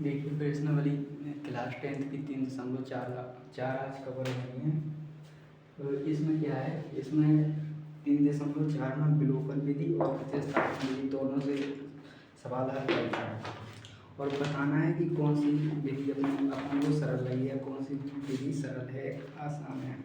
देखिए प्रश्नावली class 10th की 3.4 आज कवर होनी है। तो इसमें क्या है, इसमें 3.4 में विलोपन विधि और प्रतिस्थापन विधि दोनों से सवाल हल करना है और बताना है कि कौन सी विधि अपन को सरल लगी है, कौन सी विधि सरल है, आसान है।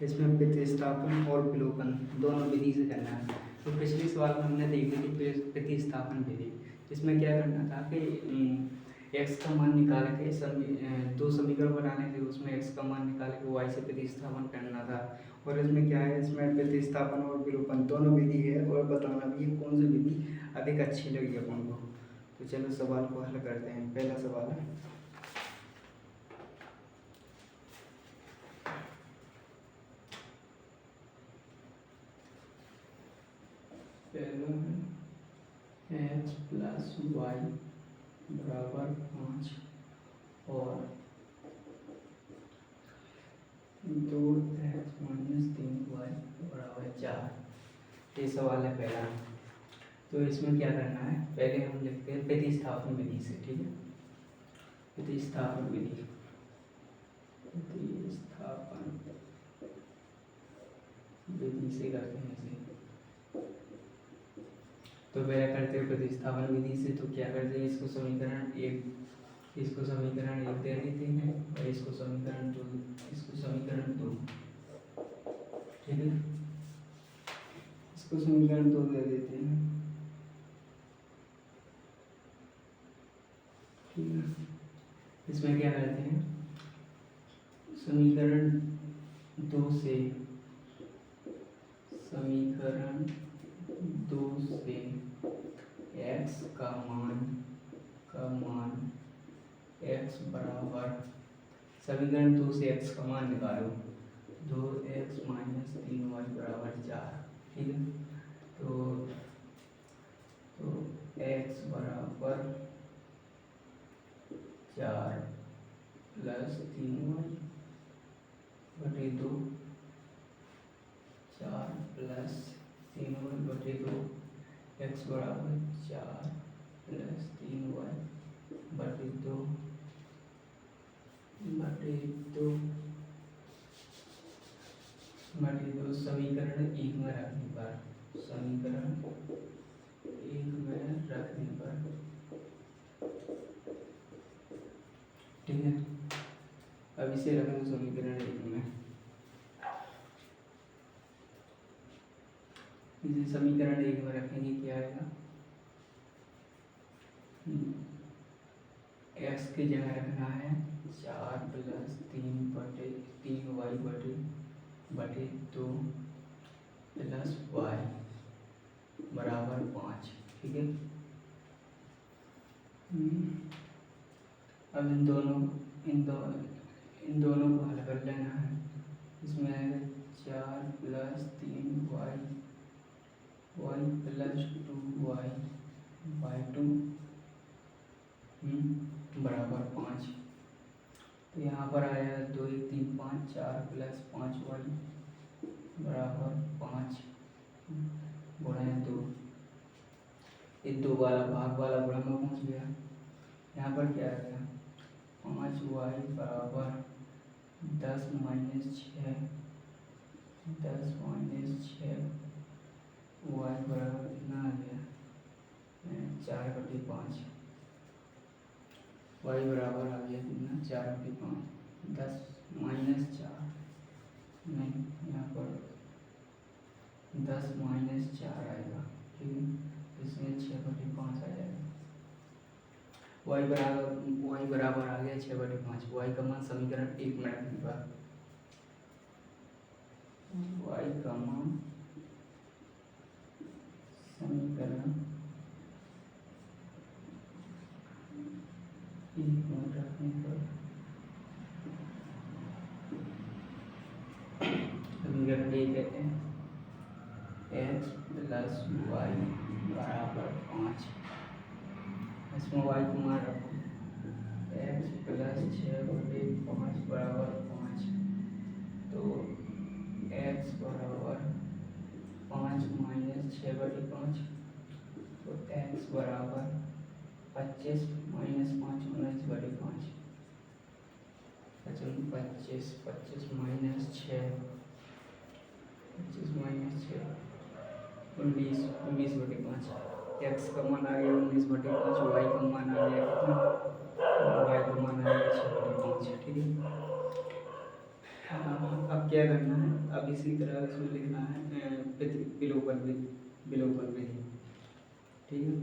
इसमें प्रतिस्थापन और विलोपन दोनों विधि से करना है। तो पिछले सवाल में हमने देखी थी प्रतिस्थापन विधि। इसमें क्या करना था कि x का मान निकाल के दो समीकरण बनाने थे, उसमें x का मान निकाल के y से प्रतिस्थापन करना था। और इसमें क्या है, इसमें प्रतिस्थापन और विलोपन दोनों विधि है और बताना भी है कौन सी विधि अधिक अच्छी लगी अपन को। तो चलो सवाल को हल करते हैं। पहला सवाल है, x प्लस वाई बराबर 5 और 2x माइनस 3y बराबर 4। ये सवाल है पहला। तो इसमें क्या करना है, पहले हम लिखते हैं प्रतिस्थापन विधि से। ठीक है, प्रतिस्थापन विधि, प्रतिस्थापन विधि से करते हैं इसे। तो पहले करते हैं प्रतिस्थापन विधि से। तो क्या करते हैं, इसको समीकरण एक दे देते हैं और इसको समीकरण दो, इसको समीकरण दो। ठीक है, इसको समीकरण दो दे देते हैं। ठीक है, इसमें क्या करते हैं, समीकरण दो से x का मान x बराबर, समीकरण 2 से x का मान निकालो, 2x माइनस 3y बराबर 4। ठीक है, तो x बराबर 4 प्लस 3y बटे 2, 4 प्लस 3y बटे 2, x बराबर 4 प्लस 3y बटे 2 समीकरण एक में रखने पर, ठीक है, अब इसे रखेंगे समीकरण एक में। इसे समीकरण एक में रखेंगे, क्या आएगा, x की जगह रखना है 4 प्लस 3y बटे 2 प्लस y बराबर 5। ठीक है, अब इन दोनों को हल कर लेना है। इसमें आएगा 4 plus 3y plus 2y by 2 बराबर 5। तो यहाँ पर आया 2 1 3 5, 4 प्लस 5y बराबर 5 गुणा 2। ये दो वाला भाग वाला गुणा में पहुँच गया। यहाँ पर क्या आ गया, 5y बराबर 10 माइनस 6 y बराबर कितना आ गया, 4/5। y बराबर आ गया कितना, 4/5। 10 माइनस 4 नहीं, यहाँ पर 10 माइनस 4 आएगा। ठीक है, इसमें 6/5 आ जाएगा। y बराबर आ गया 6/5। y का मान समीकरण एक में रखने पर, y का मान समीकरण एक में रखने पर, समीकरण एक कहते हैं x प्लस वाई बराबर 5। इसमें y को मान रखो x प्लस 6/5 बराबर 5। तो x बराबर 5 माइनस 6/5, तो x बराबर 25 माइनस 5 19/5। 25 25 minus 6, 25 minus 6 19 19/5। x का मान आ गया 19/5, y का मान आ गया कितना, y का मान आ गया 6/5। ठीक है। हाँ, अब क्या करना है, अब इसी तरह इसमें लिखना है विलोपन विधि। ठीक है।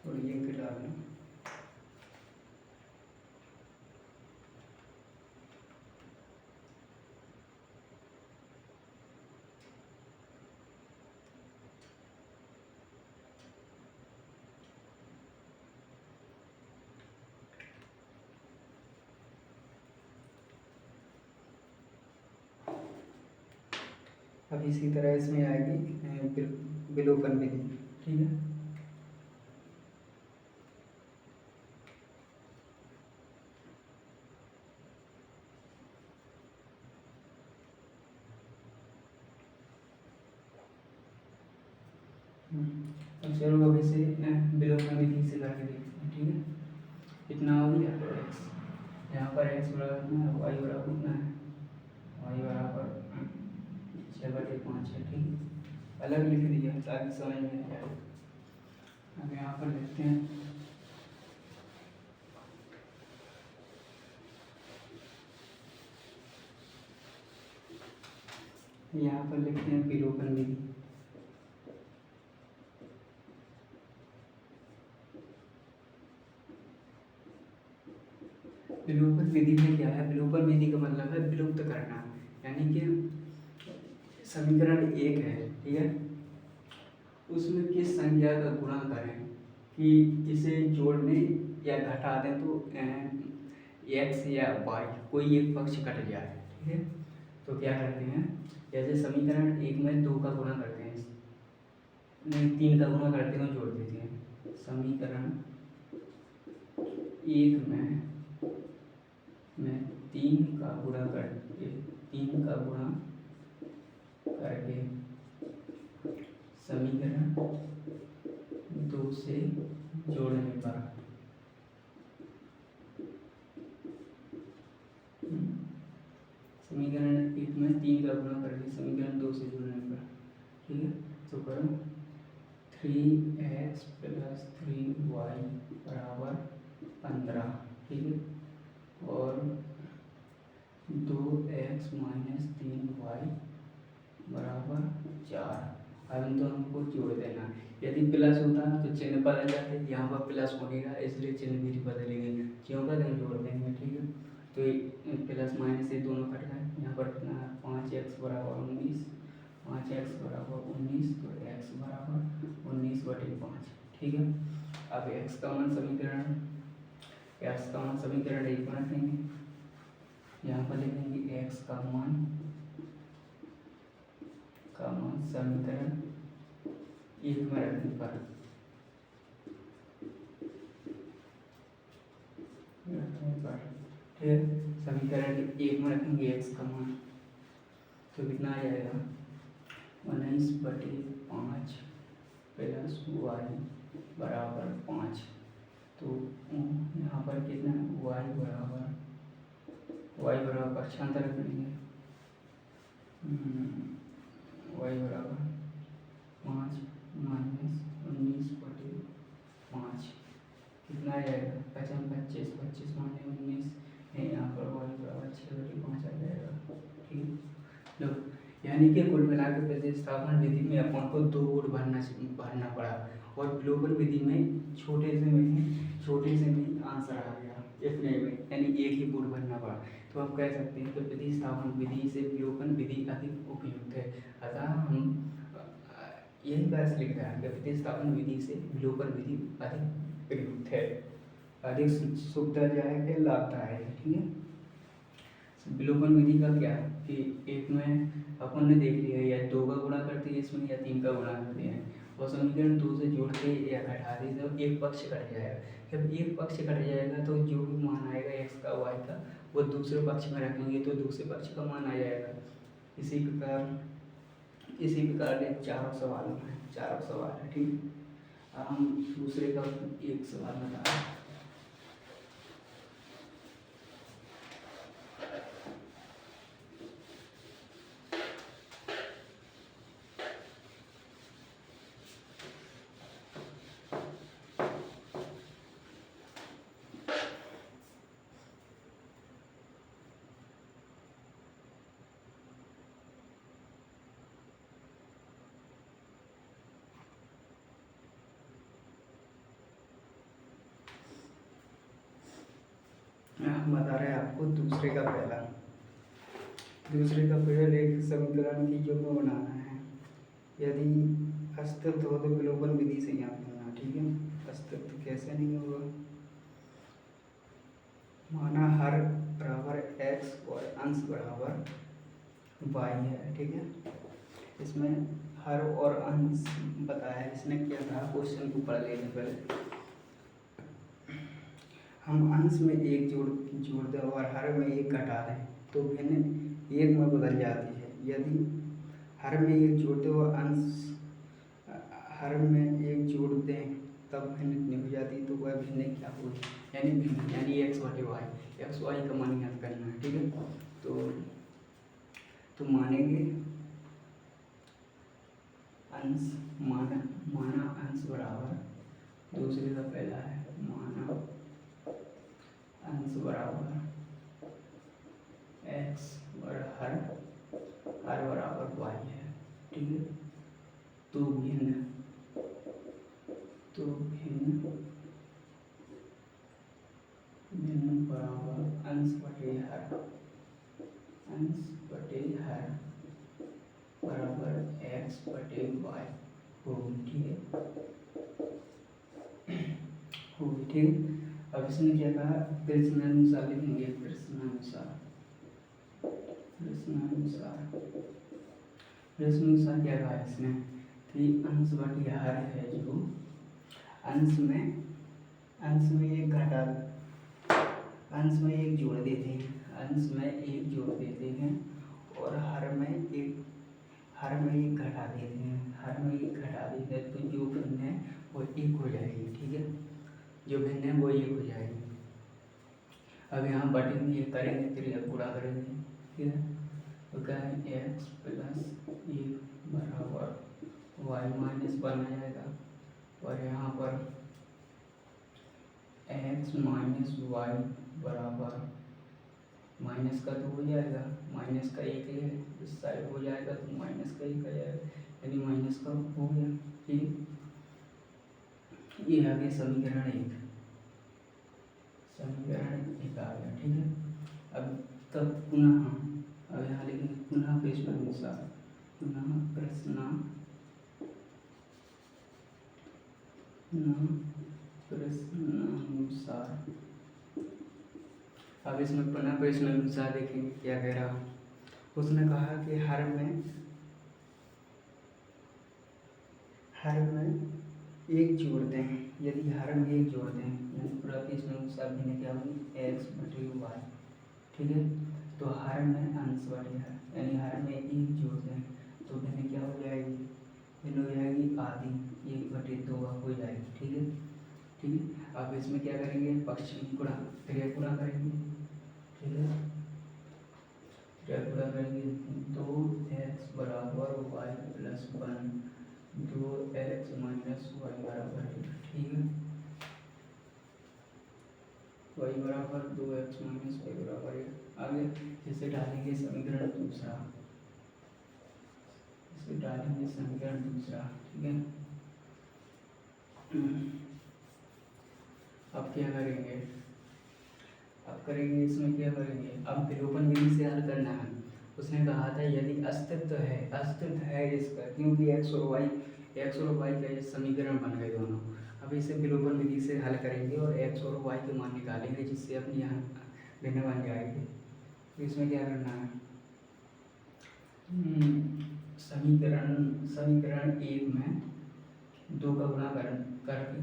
और ये डालना अब इसी तरह इसमें आएगी विलोपन विधि। ठीक है। अब चलो अब इसे विलोपन विधि से करके देखते हैं। ठीक है। कितना हो गया x, यहाँ पर x बराबर कितना है, y बराबर कितना है, y बराबर 6/5 है। ठीक है। अलग लिख दिया ताकि समझ में आ जाए। अब यहाँ पर लिखते हैं विलोपन विधि। विलोपन विधि में क्या है, विलोपन विधि का मतलब है विलुप्त करना, यानी कि समीकरण एक है। ठीक है। उसमें किस संख्या का गुणा करें कि इसे जोड़ दें या घटा दें तो x या y कोई एक पक्ष कट जाए। ठीक है। तो क्या करते हैं, जैसे समीकरण एक में 2 का गुणा करते हैं, नहीं 3 का गुणा करते हैं और जोड़ देते हैं। समीकरण एक में 3 का गुणा करके 3 का गुणा करके समीकरण 2 से जोड़ने पर समीकरण एक में 3 का गुणा करके समीकरण 2 से जोड़ने पर। ठीक है। तो करो 3x प्लस 3y बराबर 15। ठीक है। और 2x माइनस 3y बराबर 4। अब इन दोनों को जोड़ देना। यदि प्लस होता तो चिन्ह बदल जाते, यहाँ पर प्लस हो गया इसलिए चिन्ह भी बदलेंगे, क्यों बदलेंगे, जोड़ देंगे। ठीक है। तो प्लस माइनस ये दोनों कट गए। यहाँ पर कितना है 5x बराबर 19, 5x बराबर 19, तो x बराबर 19/5। ठीक है। अब x का मान समीकरण एक में रखेंगे, यहाँ पर लिखेंगे x का मान समीकरण एक में रखने पर फिर समीकरण एक में रखेंगे x का मान, तो कितना आ जाएगा 19/5 प्लस y बराबर 5। तो यहाँ पर कितना y बराबर पक्षांतर रख लेंगे, y बराबर 5 माइनस 19/5 कितना आ जाएगा 25 25 माइनस 19 है, यहाँ पर y बराबर 6/5 आ जाएगा। ठीक। लो, यानी कि कुल मिलाकर प्रतिस्थापन विधि में अपन को 2 गुण भरना पड़ा, और विलोपन विधि में छोटे से में आंसर आ गया इतने में, यानी एक ही गुण भरना पड़ा। तो आप कह सकते हैं कि प्रतिस्थापन विधि से विलोपन विधि अधिक उपयुक्त है। अतः हम यही बात लिख रहे हैं कि प्रतिस्थापन विधि से विलोपन विधि अधिक प्रयुक्त है, अधिक सुविधाजनक है, लाभदायक है। ठीक है। विलोपन विधि का क्या है कि एक में अपन ने देख लिया या 2 का गुणा करते हैं इसमें या 3 का गुणा करते हैं और समीकरण 2 से जोड़ते या घटाते तो एक पक्ष कट जाएगा। जब एक पक्ष कट जाएगा तो जो भी मान आएगा एक्स का वाई का वो दूसरे पक्ष में रखेंगे तो दूसरे पक्ष का मान आ जाएगा। इसी प्रकार चारों सवाल है ठीक। अब हम दूसरे का एक सवाल बता रहे हैं। हम बता रहे हैं आपको दूसरे का पहला एक समीकरण की युग्म बनाना है। यदि अस्तित्व हो तो विलोपन विधि से यहाँ करना ठीक है। अस्तित्व कैसे नहीं होगा, माना हर बराबर x और अंश बराबर y है ठीक है। इसमें हर और अंश बताया है, इसने क्या कहा क्वेश्चन को पढ़ लेने पहले। हम अंश में एक जोड़ दें और हर में एक घटा दें तो भिन्न एक में बदल जाती है। यदि हर में एक जोड़ते और अंश हर में एक जोड़ दें तब भिन्न कितनी हो जाती है, तो वह भिन्न क्या होगी, यानी भिन्न यानी एक्स बटे वाई, एक्स वाई का मान ज्ञात करना है ठीक है। तो मानेंगे अंश माना अंश बराबर दूसरे का पहला है माना अंश बराबर x और हर बराबर y है ठीक है। तो भिन्न बराबर अंश बटे हर बराबर x बटे y होगी ठीक है। अब इसने क्या कहा प्रश्नानुसार लिखेंगे। प्रश्नानुसार क्या कहा इसने कि अंश बटे हर है जो अंश में एक घटा अंश में एक जोड़ देते हैं और हर में एक घटा देते हैं तो जो भिन्न है वो एक हो जाएगी ठीक है। जो भिन्न है वो एक हो जाएगी। अब यहाँ बटे में एक करेंगे फिर पूरा करेंगे ठीक है। तो क्या है x प्लस एक बराबर y माइनस वन आ जाएगा और यहाँ पर x माइनस वाई बराबर माइनस का तो हो जाएगा, माइनस का एक है इस साइड हो जाएगा तो माइनस का एक आ जाएगा यानी माइनस का हो गया ठीक। ये आ गया समीकरण एक आ गया ठीक है। अब तब पुनः अब यहाँ लिखेंगे पुनः प्रश्नानुसार। अब इसमें पुनः प्रश्नानुसार देखेंगे क्या कह रहा। उसने कहा कि हर में एक जोड़ दें। यदि हर में एक जोड़ दें यानी पूरा प्रश्नानुसार भिन्न क्या होगी एक्स बटे वाई ठीक है। तो हर में अंश बटे हर यानी हर में एक जोड़ दें तो भिन्न क्या हो जाएगी, भिन्न हो जाएगी आधी, एक बटे दो हो जाएगी ठीक है। अब इसमें क्या करेंगे पक्ष गुणा क्रिया करेंगे ठीक है। क्रिया करेंगे 2x बराबर y plus one 2x minus y बराबर ठीक है। y बराबर 2x माइनस वाई बराबर है। आगे इसे डालेंगे समीकरण दूसरा ठीक है। अब क्या करेंगे, इसमें क्या करेंगे, अब विलोपन विधि से हल करना है। उसने कहा था यदि अस्तित्व है इसका, क्योंकि x और y का ये समीकरण बन गए दोनों। अब इसे विलोपन विधि से हल करेंगे और x और y के मान निकालेंगे जिससे अपनी यहाँ भिन्न बन जाएगी। तो इसमें क्या करना है, समीकरण एक में दो का गुणा करके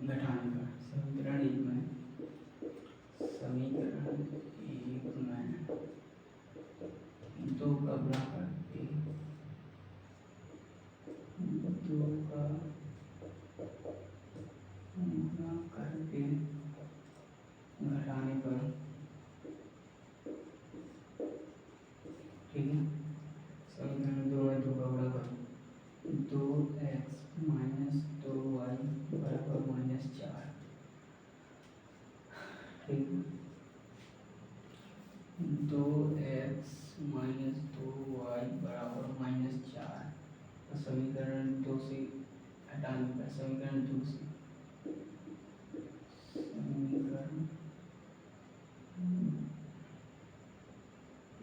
घटाने का। समीकरण एक में दो का गुणा करके घटाने पर, ठीक है। समीकरण दो में दो का गुणा करो, 2x माइनस 2y बराबर -4, ठीक है। 2x माइनस 2y बराबर -4, तो समीकरण दो से हटाने पर, समीकरण दो से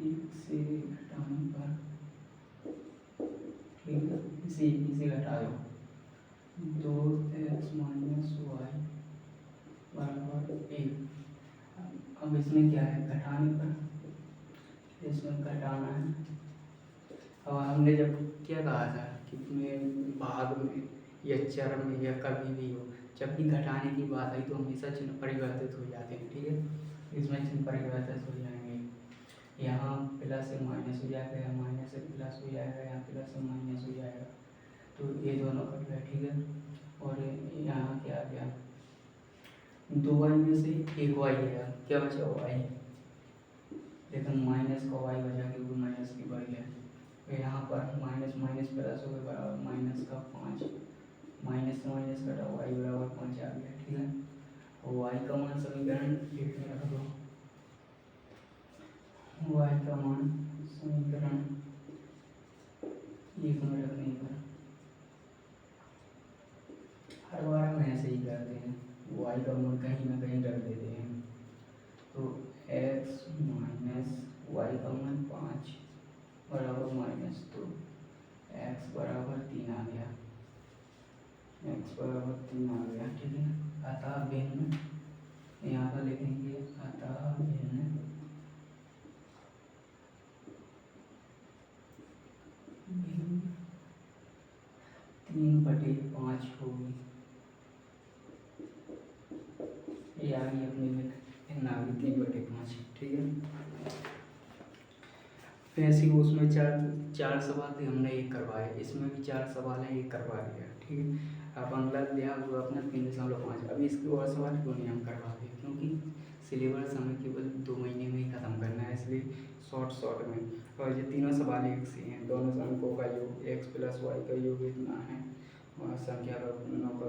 एक से घटाने पर, ठीक है, इसे घटा दो, 2x माइनस वाई बराबर 1। अब इसमें क्या है, घटाने पर, इसमें घटाना है। अब हमने जब क्या कहा था कि में भाग में या चर में या कभी भी हो, जब भी घटाने की बात आई तो हमेशा चिन्ह परिवर्तित हो जाते हैं, ठीक है। इसमें चिन्ह परिवर्तित हो जाएंगे, यहाँ प्लस से माइनस हो जाएगा, यहाँ माइनस से प्लस हो जाएगा, यहाँ प्लस से माइनस हो जाएगा, तो ये दोनों कट गए, ठीक है। और यहाँ क्या आ गया, 2y में से एक y गया, क्या बचा y, लेकिन माइनस का y बचा क्योंकि माइनस की बढ़ गया। तो यहाँ पर माइनस माइनस प्लस हो गया बराबर माइनस का 5, माइनस से माइनस कटा y बराबर 5 आ गया, ठीक है। और y का मान समीकरण एक में रख दो, y का मान समीकरण एक में रखने पर, हर बार हम ऐसे ही करते हैं, y का मान कहीं ना कहीं रख देते हैं। तो x माइनस वाई का मान 5 बराबर -2, x बराबर 3 आ गया, x बराबर 3 आ गया, ठीक है। अतः भिन्न, यहाँ पर लिखेंगे अतः भिन्न 3/5 होगी, ये आ गई अपनी भिन्न आ गई 3/5, ठीक है। ऐसे ही उसमें चार सवाल थे, हमने एक करवाए, इसमें भी 4 सवाल हैं, एक करवा दिया, ठीक है। अब अगला दिया हुआ अपना 3.5, अभी इसके और सवाल क्यों नहीं हम करवाते, क्योंकि सिलेबस हमें केवल 2 महीने में ही ख़त्म करना है, इसलिए शॉर्ट में। और ये तीनों सवाल एक से हैं, दोनों अंकों का योग x प्लस वाई का योग इतना है, और संख्या का 9 का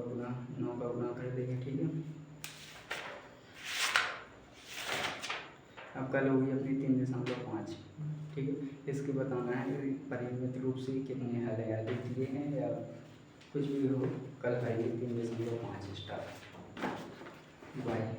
गुना कर देंगे, ठीक है। अब कल होगी अपनी 3.5, ठीक है। इसके बताना है परिमित रूप से कितने हल या लिख दिए हैं या कुछ भी हो, कल आएगी 3.5 स्टार्ट। बाय।